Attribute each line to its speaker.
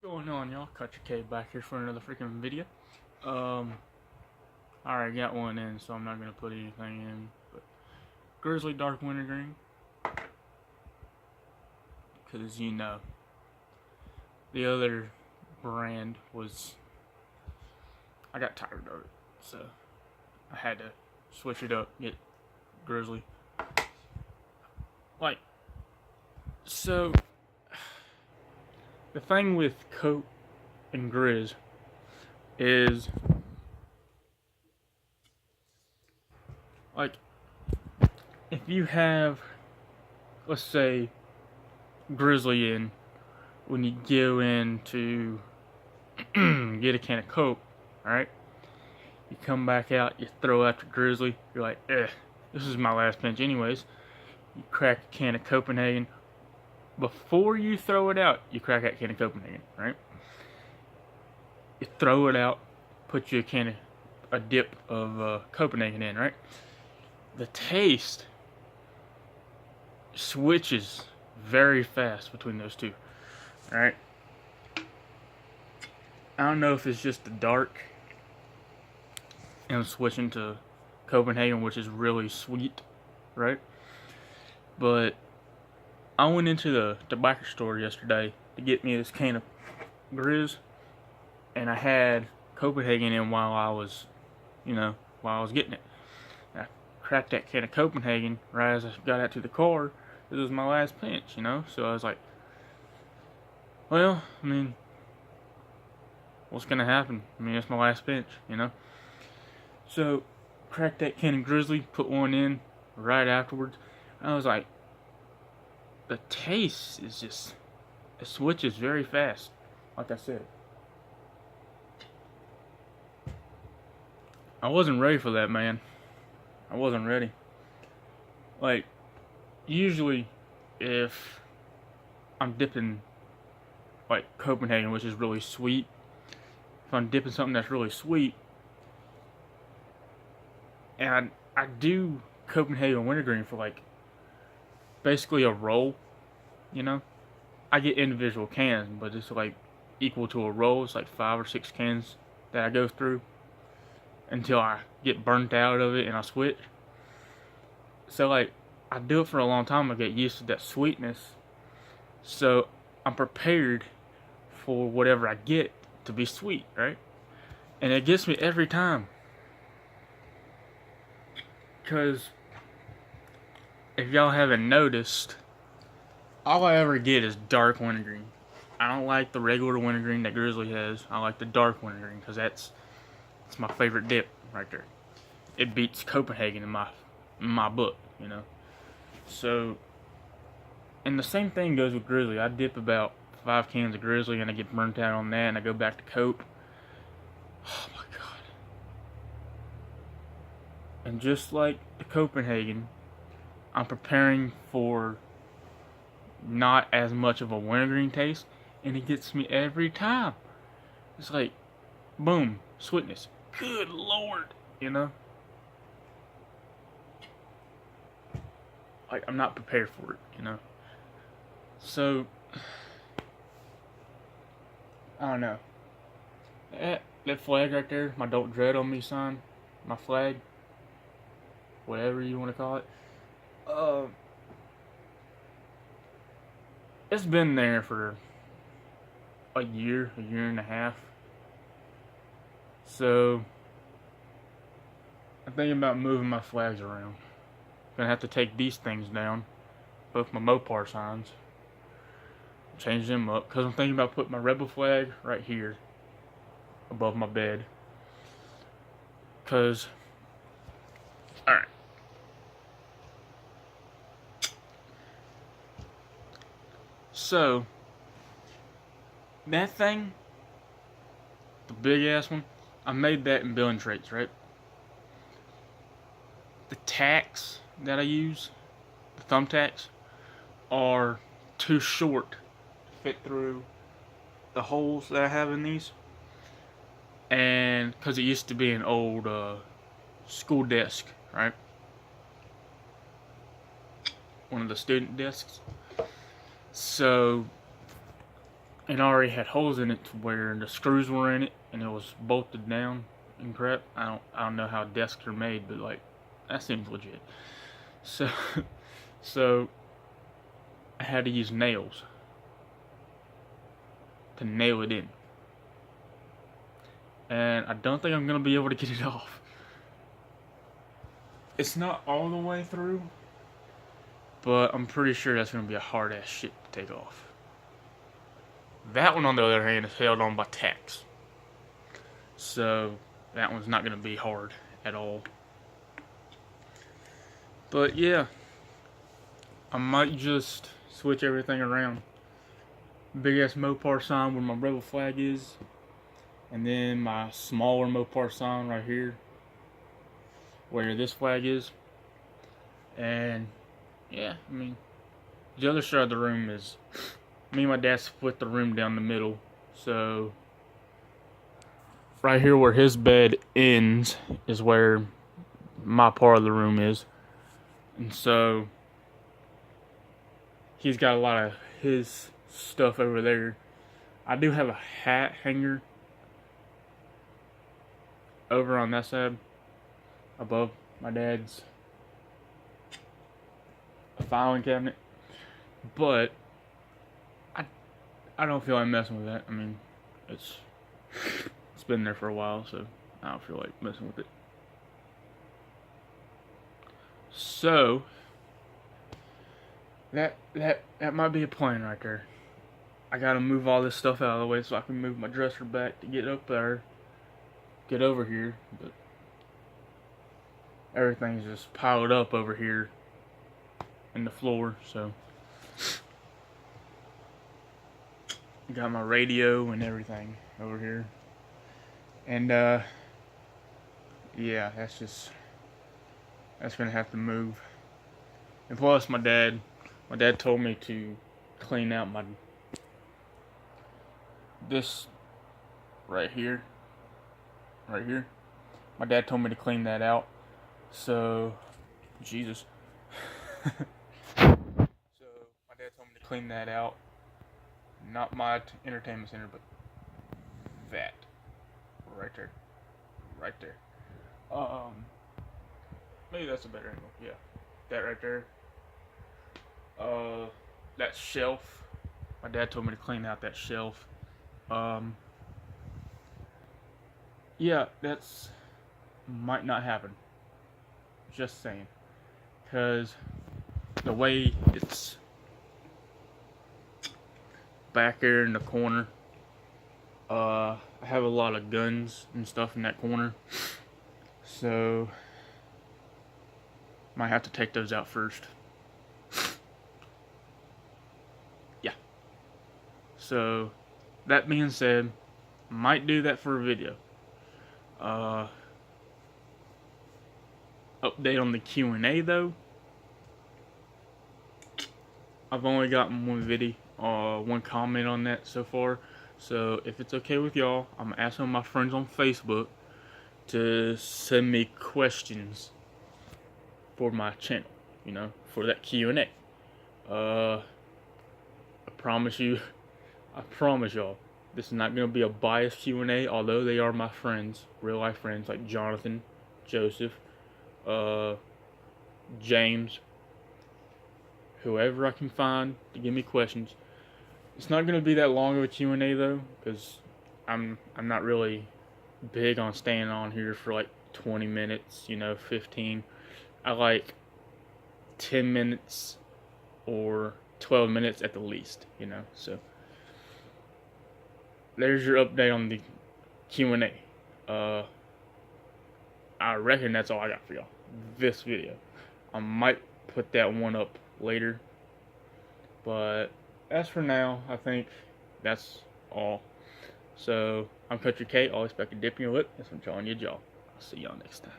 Speaker 1: Going on, y'all? Cut your K back here for another freaking video. I already got one in, so I'm not gonna put anything in. But Grizzly Dark Wintergreen, because the other brand was, I got tired of it, so I had to switch it up, get Grizzly. So the thing with Coke and Grizz is, if you have, let's say, Grizzly in, when you go in to get a can of Coke, alright? You come back out, you throw out your Grizzly, you're like, this is my last pinch anyways. You crack a can of Copenhagen. Before you throw it out, you crack that can of Copenhagen, right? You throw it out, put you a dip of Copenhagen in, right? The taste switches very fast between those two, alright? I don't know if it's just the dark and I'm switching to Copenhagen, which is really sweet, right? But I went into the tobacco store yesterday to get me this can of Grizz, and I had Copenhagen in while I was getting it. And I cracked that can of Copenhagen right as I got out to the car. This was my last pinch, so I was like, well, what's gonna happen? It's my last pinch, So, cracked that can of Grizzly, put one in right afterwards. I was like, the taste is just, it switches very fast, like I said. I wasn't ready for that, man. I wasn't ready. Usually, if I'm dipping, Copenhagen, which is really sweet, if I'm dipping something that's really sweet, and I do Copenhagen wintergreen for, basically a roll, I get individual cans, but it's equal to a roll. It's 5 or 6 cans that I go through until I get burnt out of it and I switch. So I do it for a long time. I get used to that sweetness, so I'm prepared for whatever I get to be sweet, right? And it gets me every time, because if y'all haven't noticed, all I ever get is dark wintergreen. I don't like the regular wintergreen that Grizzly has. I like the dark wintergreen because that's my favorite dip right there. It beats Copenhagen in my book, So, and the same thing goes with Grizzly. I dip about 5 cans of Grizzly and I get burnt out on that, and I go back to Coke. Oh my god! And just like the Copenhagen, I'm preparing for not as much of a wintergreen taste, and it gets me every time. It's like, boom, sweetness. Good lord, I'm not prepared for it, So, I don't know. That flag right there, my "Don't Dread on Me" sign, my flag, whatever you want to call it. It's been there for a year and a half. So, I'm thinking about moving my flags around. Gonna have to take these things down, both my Mopar signs, change them up, because I'm thinking about putting my rebel flag right here above my bed. Because, alright. So, that thing, the big ass one, I made that in building traits, right? The tacks that I use, the thumbtacks, are too short to fit through the holes that I have in these. And because it used to be an old school desk, right? One of the student desks. So it already had holes in it to where the screws were in it and it was bolted down and crap. I don't know how desks are made, but like that seems legit. So so I had to use nails to nail it in. And I don't think I'm gonna be able to get it off. It's not all the way through, but I'm pretty sure that's gonna be a hard ass shit to take off. That one, on the other hand, is held on by tacks, so that one's not gonna be hard at all. But yeah, I might just switch everything around. Big ass Mopar sign where my rebel flag is, and then my smaller Mopar sign right here where this flag is. And yeah, I mean, the other side of the room is, me and my dad split the room down the middle. So right here where his bed ends is where my part of the room is. And so he's got a lot of his stuff over there. I do have a hat hanger over on that side above my dad's filing cabinet, but I don't feel like messing with that. I mean, it's been there for a while, so I don't feel like messing with it. So that might be a plan right there. I gotta move all this stuff out of the way so I can move my dresser back to get up there, get over here, but everything's just piled up over here in the floor. So got my radio and everything over here, and yeah, that's gonna have to move. And plus, my dad told me to clean out this right here. My dad told me to clean that out. So, Jesus. So my dad told me to clean that out. Not my entertainment center, but that right there. Maybe that's a better angle. Yeah, that right there. That shelf. My dad told me to clean out that shelf. Yeah, that's might not happen. Just saying, because the way it's back there in the corner, I have a lot of guns and stuff in that corner, so might have to take those out first. Yeah. So that being said, might do that for a video. Update on the Q&A though. I've only gotten one comment on that so far. So if it's okay with y'all, I'm asking my friends on Facebook to send me questions for my channel, for that Q&A. I promise y'all, this is not going to be a biased Q&A, although they are my friends, real life friends, like Jonathan, Joseph, James, whoever I can find to give me questions. It's not going to be that long of a Q&A though, because I'm not really big on staying on here for like 20 minutes, 15. I like 10 minutes or 12 minutes at the least, so there's your update on the Q&A. I reckon that's all I got for y'all this video. I might put that one up later, but as for now, I think that's all. So I'm Country K, always back to dip in your lip, and I'm jawing your jaw. I'll see y'all next time.